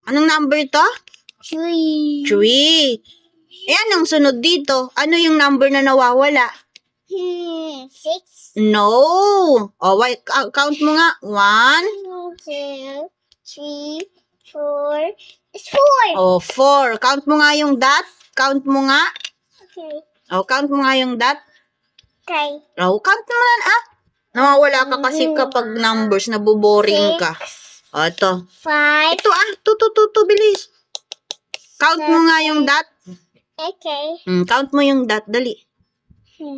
Anong number to? 3. 3. Eh, anong sunod dito? Ano yung number na nawawala? 6. No. Oh, wait. Count mo nga. 1. 2, 3, 4. It's 4. Oh, 4. Count mo nga yung dot. Count mo nga. Okay. Oh, count mo nga yung dot. Okay. Oh, count mo na. Nawawala ka kasi kapag numbers, nabuboring ka. Oh, ito. 5. Ito Ito, bilis. Count mo nga yung dot. Okay. Count mo yung dot, dali. 1,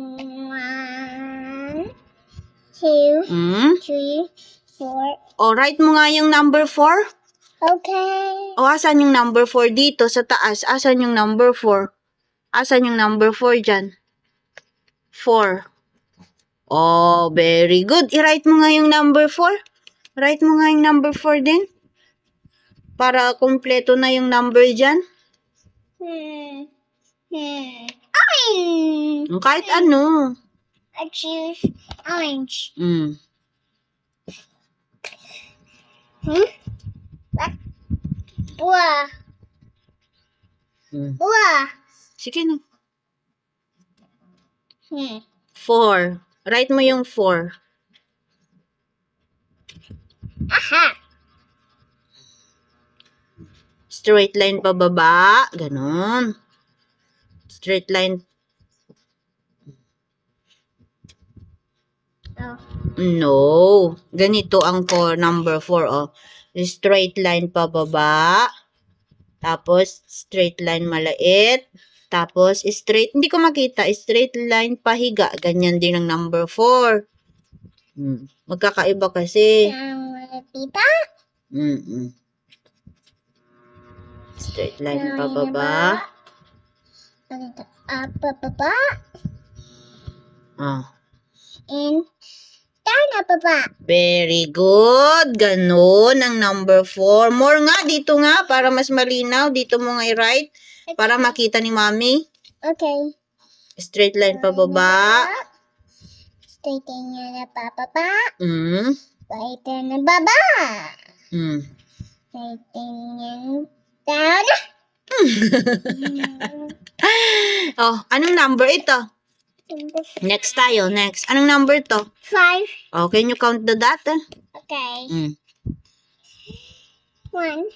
2, 3, 4. Oh, write mo nga yung number 4. Okay. Oh, asan yung number 4 dito sa taas? Asan yung number 4? Asan yung number 4 dyan? 4. Oh, very good. I-write mo nga yung number 4. Write mo nga yung number 4 din. Para kumpleto na yung number dyan. Orange. Kahit ano. I choose orange. What? Blah. Blah. Sige na. 4. Write mo yung 4. Aha. Straight line pababa. Ganon. Straight line. Oh. No. Ganito ang number 4, oh. Straight line pababa. Tapos, straight line malait. Tapos, straight, hindi ko makita. Straight line pahiga. Ganyan din ang number 4. Magkakaiba kasi. Tita? Straight line pababa. Pababa. And down pababa. Very good. Ganon ang number 4. More nga, dito nga, para mas malinaw. Dito mo nga i-write. Para makita ni Mami. Okay. Straight line pababa. Straight line na pababa. Straight line na baba. Straight line down. Oh, anong number ito? Next tayo, next. Anong number to? 5. Oh, can you count the dot? Okay. 1, 2, 3,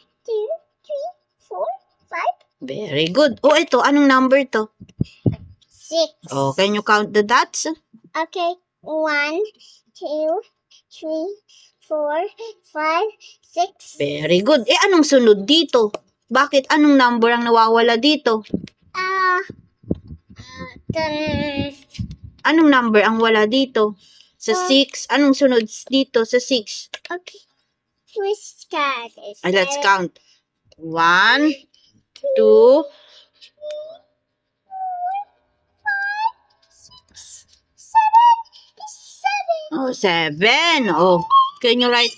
4, 5. Very good. Oh, ito. Anong number to? 6. Oh, can you count the dots? Okay. 1, 2, 3, 4, 5, 6. Very good. Eh, anong sunod dito? Bakit? Anong number ang nawawala dito? Anong number ang wala dito? Sa 6. Anong sunod dito sa 6? Okay. Let's count. Let's count. 1, 2, 7. oh, 7. Oh, can you write?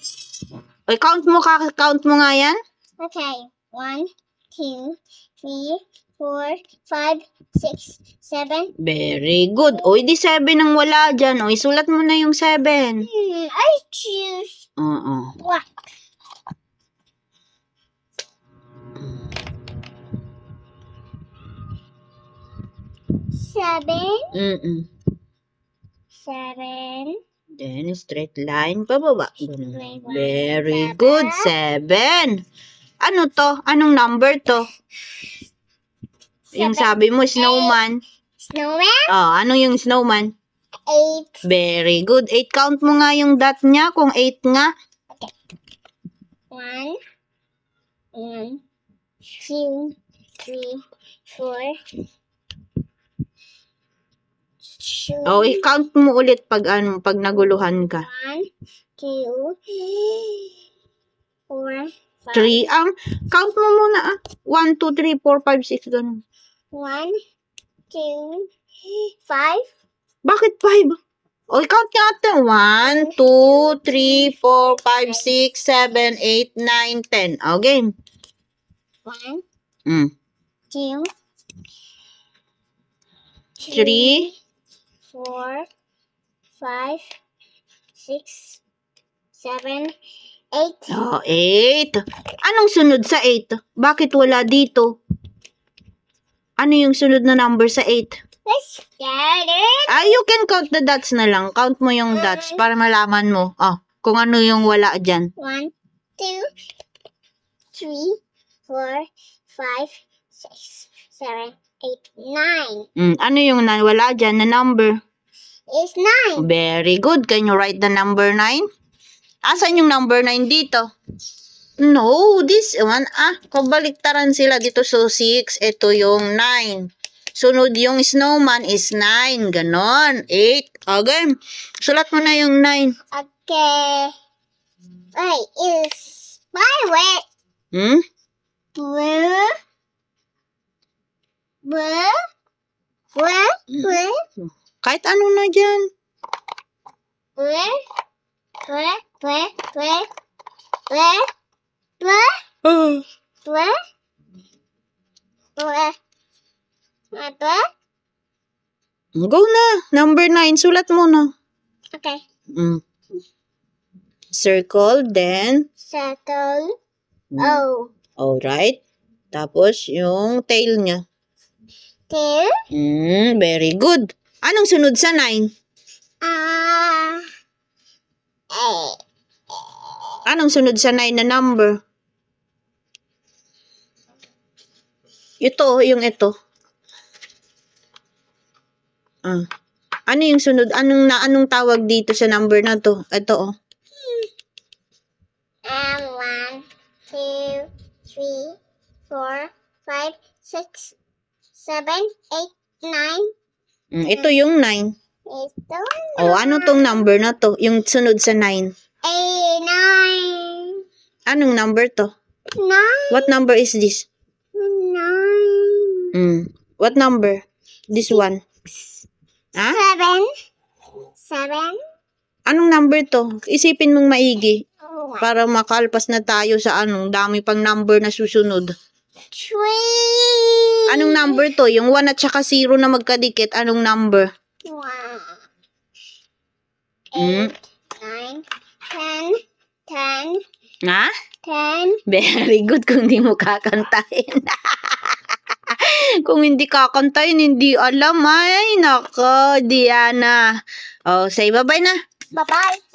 Oh, count mo nga yan? Okay. 1, 2, 3, 4, 5, 6, 7. Very good. O, di 7 ang wala dyan. O, isulat mo na yung 7. I choose black. Seven. 7. Then, straight line pababa. Very good. 7. Ano to? Anong number to? Yung sabi mo, snowman. Snowman? Oh, ano yung snowman? 8. Very good. 8. Count mo nga yung dot niya kung 8 nga. Okay. 1, 2, 3, 4. Oh, i-count mo ulit pag naguluhan ka. 1, 2, 4, 3 ang count mo muna 1, 2, 3, 4, 5, 6 ganun. 1, 2, 5. Bakit 5? O, count natin. 1, 2, 3, 4, 5, 6, 7, 8, 9, 10. O, game. 1, 2, 3, 4, 5, 6, 7, 8. Oh, 8. Anong sunod sa 8? Bakit wala dito? Ano yung sunod na number sa 8? Let's get it. You can count the dots na lang. Count mo yung dots para malaman mo. Kung ano yung wala dyan. 1, 2, 3, 4, 5, 6, 7, 8, 9. Ano yung wala dyan na number? It's 9. Very good. Can you write the number 9? Asan yung number 9 dito? No, this one. Kabaliktaran sila dito. So, 6. Ito yung 9. Sunod yung snowman is 9. Ganon. 8. Okay. Sulat mo na yung 9. Okay. Wait, is my way. Kahit ano na dyan. Go na. Number 9. Sulat mo na. Okay. Circle, then. Circle. O. Alright. Tapos, yung tail niya. Tail. Very good. Anong sunod sa 9? Anong sunod sa 9 na number? Ito, yung ito. Ano yung sunod? Anong tawag dito sa number na to? Ito, 1, 2, 3, 4, 5, 6, 7, 8, 9. Ito yung 9. Ito. Ano tong number na to? Yung sunod sa 9. 9. Anong number to? 9. What number is this? 9. What number? This one. 7. Anong number to? Isipin mong maigi. Para makalpas na tayo sa dami pang number na susunod. 3. Anong number to? Yung 1 at saka 0 na magkadikit. Anong number? 1. 8, 9, 10. 10. Very good kung hindi mo kakantahin. Kung hindi kakantahin, hindi alam. Ay, nako, Diana. Say bye-bye na. Bye-bye.